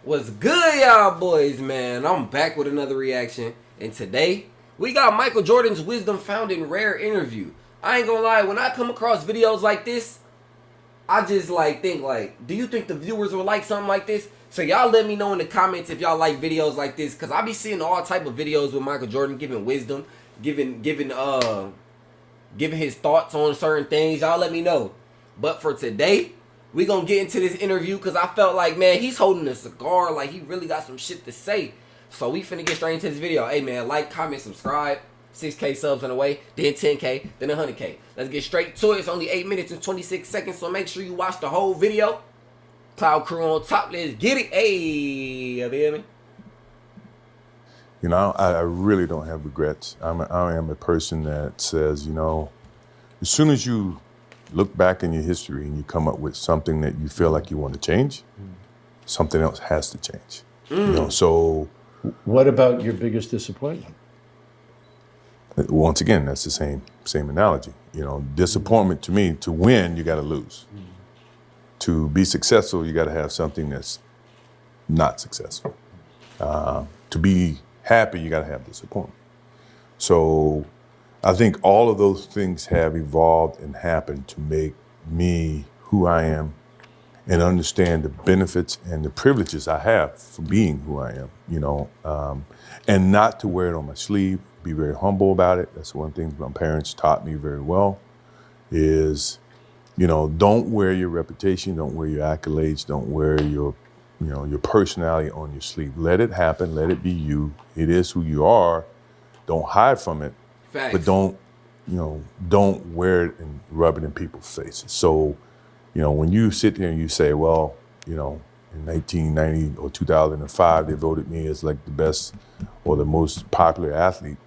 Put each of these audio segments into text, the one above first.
What's good, y'all boys, man? I'm back with another reaction. And today, we got Michael Jordan's Wisdom Found in Rare interview. I ain't gonna lie, when I come across videos like this, I just think, do you think the viewers will like something like this? So y'all let me know in the comments if y'all like videos like this, cause I be seeing all type of videos with Michael Jordan giving wisdom, giving his thoughts on certain things. Y'all let me know. But for today, we gonna get into this interview because I felt like, man, he's holding a cigar, like he really got some shit to say. So we finna get straight into this video. Hey man, like, comment, subscribe. 6K subs on the way, then 10K, then 100K. Let's get straight to it. It's only 8 minutes and 26 seconds, so make sure you watch the whole video. Cloud Crew on top, let's get it. Hey, you feel me? You know, I really don't have regrets. I am a person that says, as soon as you look back in your history and you come up with something that you feel like you want to change, something else has to change. So what about your biggest disappointment? Once again, that's the same analogy. Disappointment to me, to win, you got to lose. To be successful, you got to have something that's not successful. To be happy, you got to have disappointment. So I think all of those things have evolved and happened to make me who I am and understand the benefits and the privileges I have for being who I am, and not to wear it on my sleeve, be very humble about it. That's one thing my parents taught me very well is, don't wear your reputation, don't wear your accolades, don't wear your personality on your sleeve. Let it happen, let it be you. It is who you are. Don't hide from it. Facts. But don't wear it and rub it in people's faces. So, when you sit there and you say, well, in 1990 or 2005, they voted me as like the best or the most popular athlete.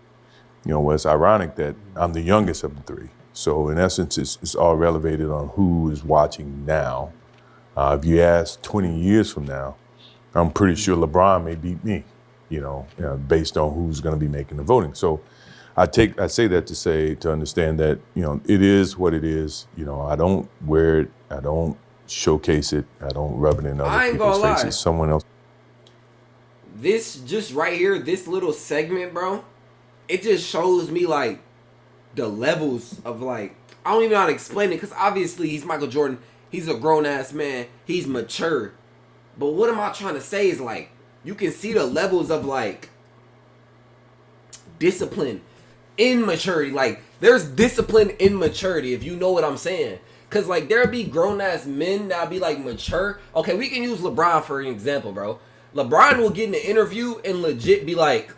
Well, it's ironic that I'm the youngest of the three. So in essence, it's all relevated on who is watching now. If you ask 20 years from now, I'm pretty sure LeBron may beat me, based on who's going to be making the voting. So I say that to understand that, it is what it is. I don't wear it. I don't showcase it. I don't rub it in other people's faces. Someone else. This just right here, this little segment, bro, it just shows me like the levels of I don't even know how to explain it because obviously he's Michael Jordan. He's a grown ass man. He's mature. But what am I trying to say is you can see the levels of discipline in maturity. There's discipline in maturity, if you know what I'm saying. Cause there'll be grown ass men that'll be mature. Okay, we can use LeBron for an example, bro. LeBron will get in an interview and legit be like,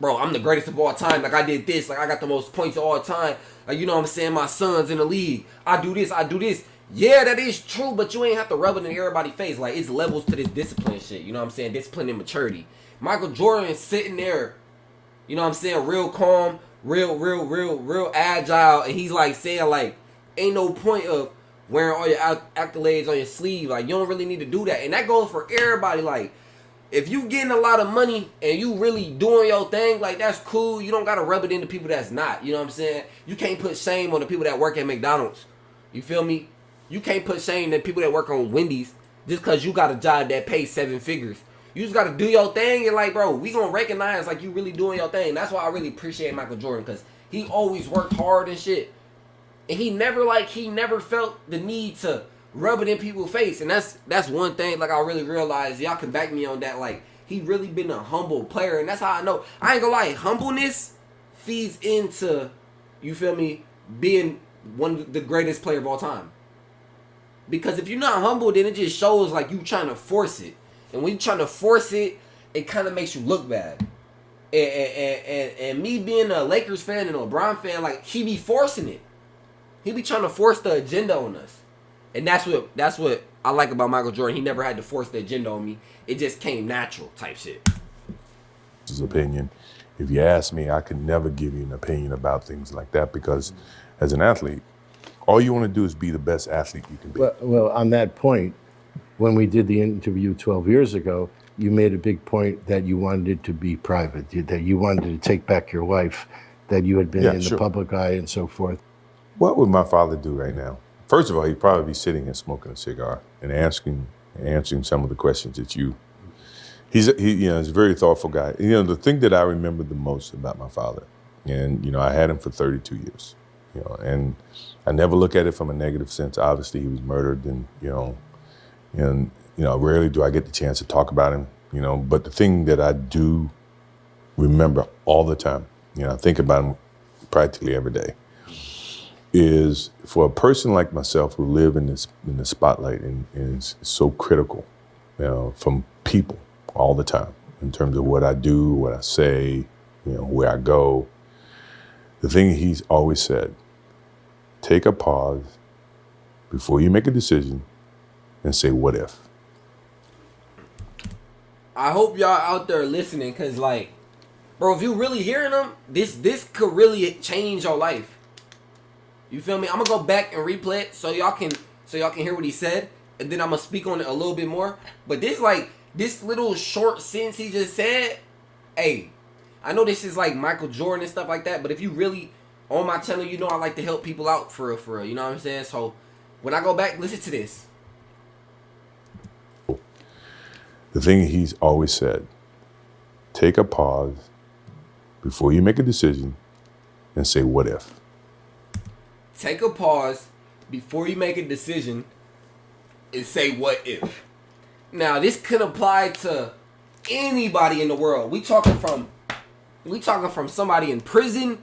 bro, I'm the greatest of all time. I did this. I got the most points of all time. You know what I'm saying? My son's in the league. I do this. I do this. Yeah, that is true, but you ain't have to rub it in everybody's face. It's levels to this discipline shit. You know what I'm saying? Discipline and maturity. Michael Jordan is sitting there, you know what I'm saying? Real calm, real agile. And he's saying ain't no point of wearing all your accolades on your sleeve. You don't really need to do that. And that goes for everybody. If you getting a lot of money and you really doing your thing, that's cool. You don't got to rub it into people that's not. You know what I'm saying? You can't put shame on the people that work at McDonald's. You feel me? You can't put shame on people that work on Wendy's just because you got a job that pays 7 figures. You just got to do your thing and bro, we going to recognize you really doing your thing. That's why I really appreciate Michael Jordan because he always worked hard and shit. And he never felt the need to rub it in people's face. And that's one thing I really realized. Y'all can back me on that. He really been a humble player. And that's how I know. I ain't gonna lie. Humbleness feeds into, you feel me, being one of the greatest player of all time. Because if you're not humble, then it just shows you trying to force it. And when you trying to force it, it kind of makes you look bad. And me being a Lakers fan and a LeBron fan, he be forcing it. He be trying to force the agenda on us. And that's what I like about Michael Jordan. He never had to force the agenda on me. It just came natural type shit. His opinion. If you ask me, I could never give you an opinion about things like that because as an athlete, all you want to do is be the best athlete you can be. Well, on that point, when we did the interview 12 years ago, you made a big point that you wanted it to be private, that you wanted to take back your wife, that you had been in the public eye and so forth. What would my father do right now? First of all, he'd probably be sitting and smoking a cigar and answering some of the questions that you he's a very thoughtful guy. You know, the thing that I remember the most about my father, and I had him for 32 years, and I never look at it from a negative sense. Obviously, he was murdered, and rarely do I get the chance to talk about him, But the thing that I do remember all the time, I think about him practically every day, is for a person like myself who live in the spotlight and is so critical, from people all the time in terms of what I do, what I say, where I go. The thing he's always said, take a pause before you make a decision and say, what if? I hope y'all out there listening, because, like, bro, if you really hearing them, this could really change your life. You feel me? I'm going to go back and replay it so y'all can hear what he said, and then I'm going to speak on it a little bit more. But this little short sentence he just said, hey, I know this is like Michael Jordan and stuff like that, but if you really on my channel, I like to help people out for real, you know what I'm saying? So when I go back, listen to this. The thing he's always said, take a pause before you make a decision and say, what if? Take a pause before you make a decision and say, what if? Now, this could apply to anybody in the world. We talking from somebody in prison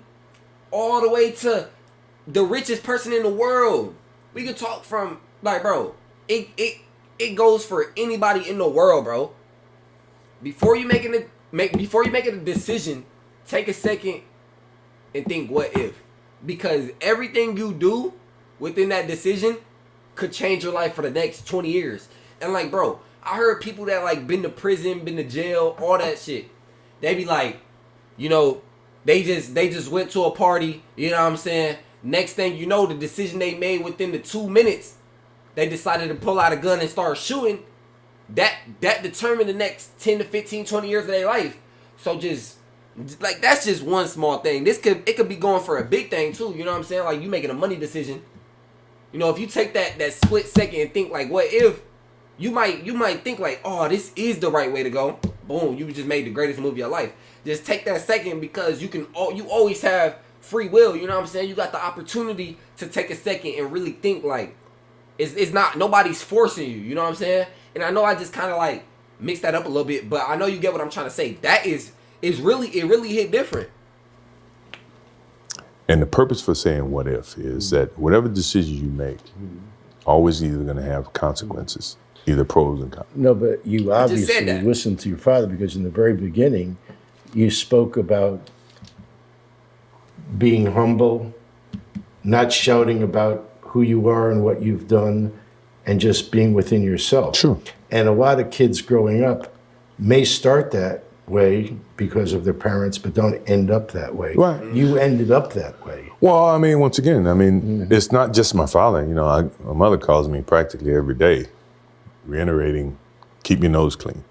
all the way to the richest person in the world. We could talk from, like, bro, it goes for anybody in the world, bro. Before you make a decision, take a second and think, what if? Because everything you do within that decision could change your life for the next 20 years. And, like, bro, I heard people that, like, been to prison, been to jail, all that shit. They be like, they just went to a party, you know what I'm saying? Next thing you know, the decision they made within the 2 minutes, they decided to pull out a gun and start shooting. That determined the next 10 to 15, 20 years of their life. So just, like, that's just one small thing. It could be going for a big thing too, you know what I'm saying? Like, you making a money decision. If you take that split second and think, like, what if, you might think, like, oh, this is the right way to go. Boom, you just made the greatest move of your life. Just take that second, because you always have free will, you know what I'm saying? You got the opportunity to take a second and really think, like, it's not, nobody's forcing you, you know what I'm saying? And I know I just kind of, like, mixed that up a little bit, but I know you get what I'm trying to say. That it really hit different. And the purpose for saying what if is that whatever decision you make, always either going to have consequences, either pros and cons. No, but you obviously listened to your father, because in the very beginning, you spoke about being humble, not shouting about who you are and what you've done, and just being within yourself. Sure. And a lot of kids growing up may start that way because of their parents, but don't end up that way. Right. You ended up that way. Well, I mean, once again, it's not just my father. My mother calls me practically every day, reiterating, keep your nose clean.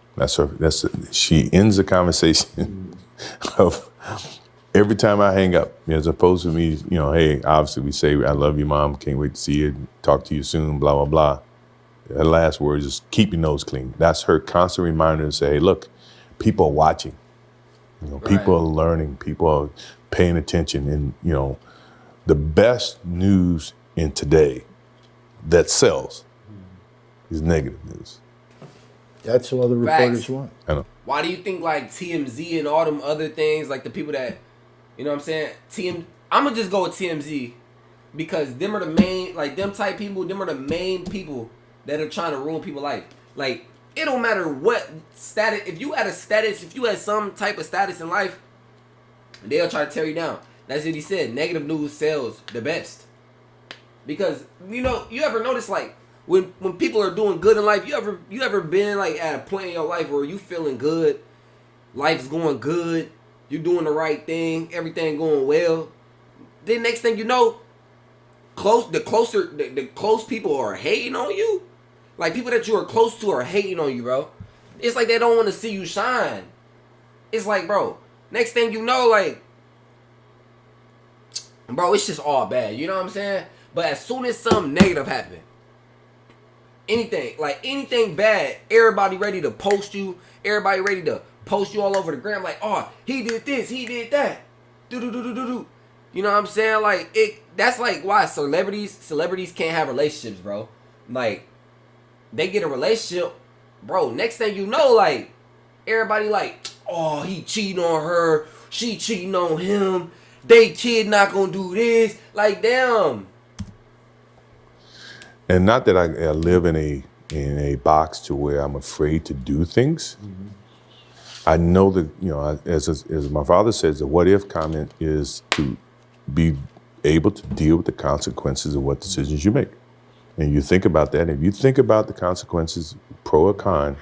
She ends the conversation of every time I hang up, as opposed to me, hey, obviously we say, I love you, Mom, can't wait to see you, talk to you soon, blah, blah, blah. Her last word is keep your nose clean. That's her constant reminder to say, hey, look, people are watching. People are learning, people are paying attention. And, the best news in today that sells is negative news. That's what the reporters want. I know. Why do you think, like, TMZ and all them other things, like the people that, you know what I'm saying? I'm going to just go with TMZ, because them are the main, like, them type people, them are the main people that are trying to ruin people's life. Like, it don't matter what status, if you had some type of status in life, they'll try to tear you down. That's what he said. Negative news sells the best. Because, you ever notice, like, when people are doing good in life, you ever been, like, at a point in your life where you feeling good, life's going good, you're doing the right thing, everything going well. Then next thing you know, the close people are hating on you. Like, people that you are close to are hating on you, bro. It's like they don't want to see you shine. It's like, bro, next thing you know, like, bro, it's just all bad. You know what I'm saying? But as soon as something negative happens, anything bad, everybody ready to post you. Everybody ready to post you all over the gram. Like, oh, he did this, he did that. Do. You know what I'm saying? Like that's like why celebrities can't have relationships, bro. Like they get a relationship, bro. Next thing you know, like everybody like, oh, he cheating on her, she cheating on him. They kid not gonna do this. Like, damn. And not that I live in a box to where I'm afraid to do things. Mm-hmm. I know that, you know, as my father says, the what if comment is to be able to deal with the consequences of what decisions you make. And you think about that. If you think about the consequences, pro or con,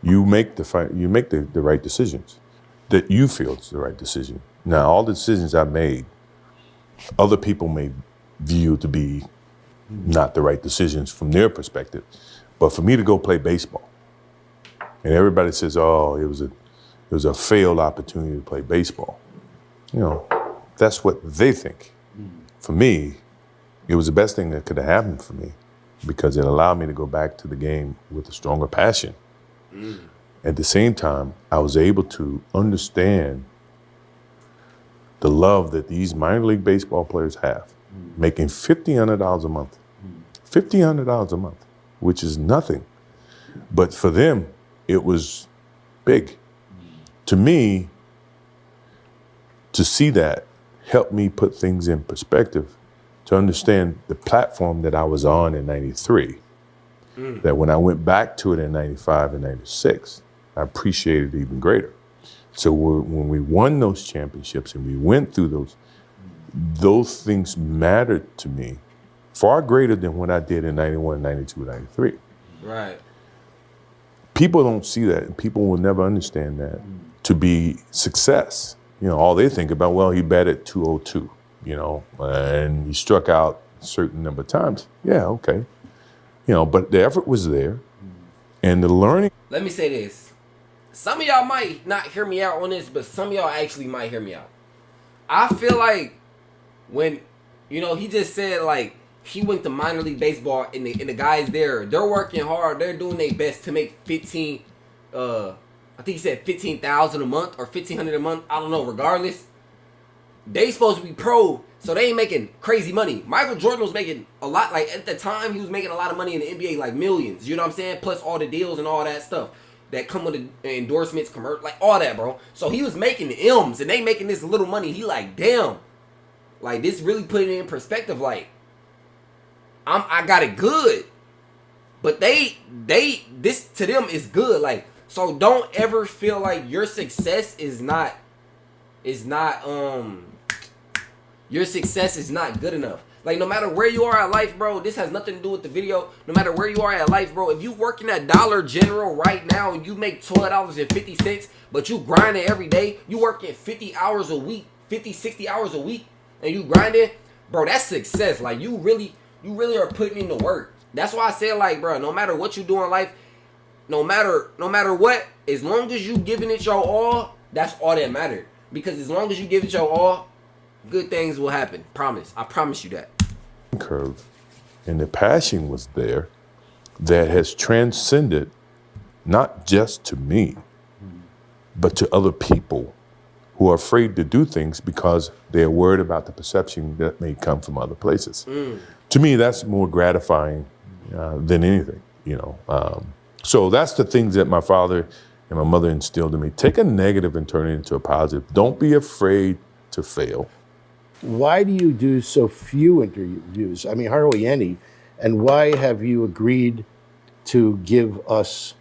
you make the right decisions that you feel is the right decision. Now, all the decisions I made, other people may view to be not the right decisions from their perspective. But for me to go play baseball, and everybody says, oh, it was a failed opportunity to play baseball. You know, that's what they think. For me, it was the best thing that could have happened for me because it allowed me to go back to the game with a stronger passion. At the same time, I was able to understand the love that these minor league baseball players have, making $1,500 a month. $1,500 a month, which is nothing. But for them, it was big. To me, to see that helped me put things in perspective, to understand the platform that I was on in 93, that when I went back to it in 95 and 96, I appreciated it even greater. So when we won those championships and we went through those things mattered to me far greater than what I did in 91, 92, 93. Right. People don't see that, and people will never understand that to be success. You know, all they think about, well, he batted 202, you know, and he struck out a certain number of times. Yeah, okay. You know, but the effort was there, and the learning. Let me say this. Some of y'all might not hear me out on this, but some of y'all actually might hear me out. I feel like when, you know, he just said, like, he went to minor league baseball, and the guys there, they're working hard. They're doing their best to make I think he said 15,000 a month or 1,500 a month. I don't know. Regardless, they supposed to be pro, so they ain't making crazy money. Michael Jordan was making a lot. Like at the time, he was making a lot of money in the NBA, like millions. You know what I'm saying? Plus all the deals and all that stuff that come with the endorsements, like all that, bro. So he was making the M's, and they making this little money. He like, damn, like this really put it in perspective. Like, I got it good, but this to them is good. Like, so don't ever feel like your success is not your success is not good enough. Like, no matter where you are at life, bro, this has nothing to do with the video. No matter where you are at life, bro, if you working at Dollar General right now and you make $12.50, but you grinding every day, you working 50 hours a week, 50, 60 hours a week, and you grinding, bro, that's success. Like, you really are putting in the work. That's why I say, like, bro, no matter what you do in life, no matter what, as long as you giving it your all, that's all that matters. Because as long as you give it your all, good things will happen. Promise. I promise you that. Curve, and the passion was there that has transcended not just to me, but to other people who are afraid to do things because they're worried about the perception that may come from other places. To me, that's more gratifying than anything, you know. So that's the things that my father and my mother instilled in me. Take a negative and turn it into a positive. Don't be afraid to fail. Why do you do so few interviews? I mean, hardly any. And why have you agreed to give us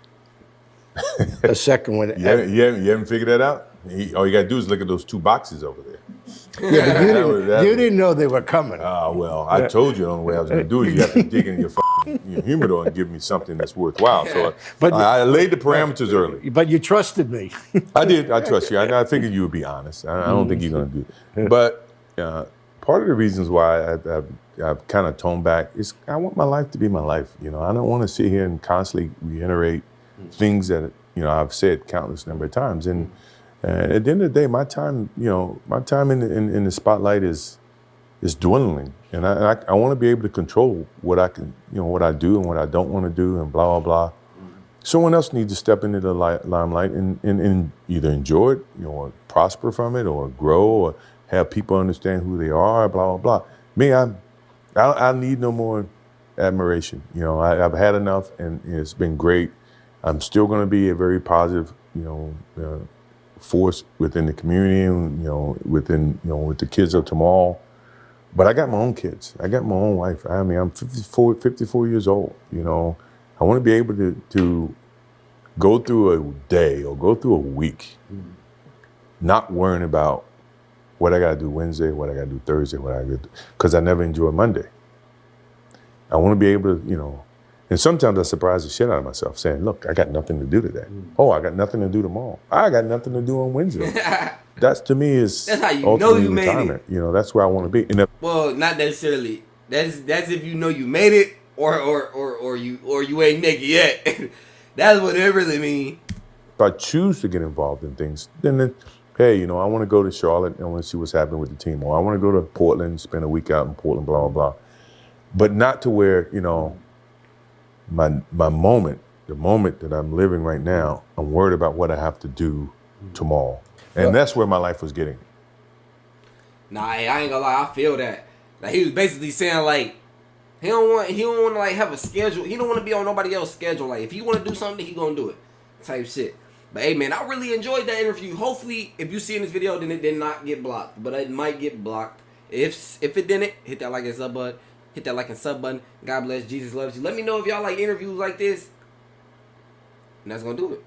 a second one? You haven't figured that out? All you got to do is look at those two boxes over there. Yeah, but you didn't know they were coming. Well, I told you the only way I was going to do it. You have to dig in your humidor and give me something that's worthwhile. So but I laid the parameters early. But you trusted me. I did. I trust you. I figured you would be honest. I don't think you're going to do it. But part of the reasons why I've kind of toned back is I want my life to be my life. You know, I don't want to sit here and constantly reiterate things that, you know, I've said countless number of times. And at the end of the day, my time in the spotlight is is dwindling, and I want to be able to control what I can, what I do and what I don't want to do, and blah blah blah. Someone else needs to step into the limelight and either enjoy it, or prosper from it, or grow, or have people understand who they are, blah blah blah. Me, I need no more admiration. I've had enough, and it's been great. I'm still going to be a very positive, force within the community, and with the kids of tomorrow. But I got my own kids. I got my own wife. I mean, I'm 54 years old. I want to be able to go through a day or go through a week, not worrying about what I got to do Wednesday, what I got to do Thursday, what I got to do, because I never enjoy Monday. I want to be able to, and sometimes I surprise the shit out of myself saying, look, I got nothing to do today. Oh, I got nothing to do tomorrow. I got nothing to do on Wednesday. That's, to me, is that's how you ultimately know you retirement. made it. That's where I want to be. Well, not necessarily. That's if you know you made it, or you ain't nigga yet. That's what it really mean. If I choose to get involved in things, then hey, I want to go to Charlotte and I want to see what's happening with the team, or I want to go to Portland, spend a week out in Portland, blah blah blah. But not to where my moment, the moment that I'm living right now, I'm worried about what I have to do tomorrow, and that's where my life was getting. Nah, I ain't gonna lie, I feel that. Like, he was basically saying, like, he don't want to, like, have a schedule. He don't want to be on nobody else's schedule. Like, if he want to do something, he gonna do it, type shit. But hey, man, I really enjoyed that interview. Hopefully, if you see in this video, then it did not get blocked, but it might get blocked. If it didn't, hit that like and sub button. Hit that like and sub button. God bless. Jesus loves you. Let me know if y'all like interviews like this, and that's gonna do it.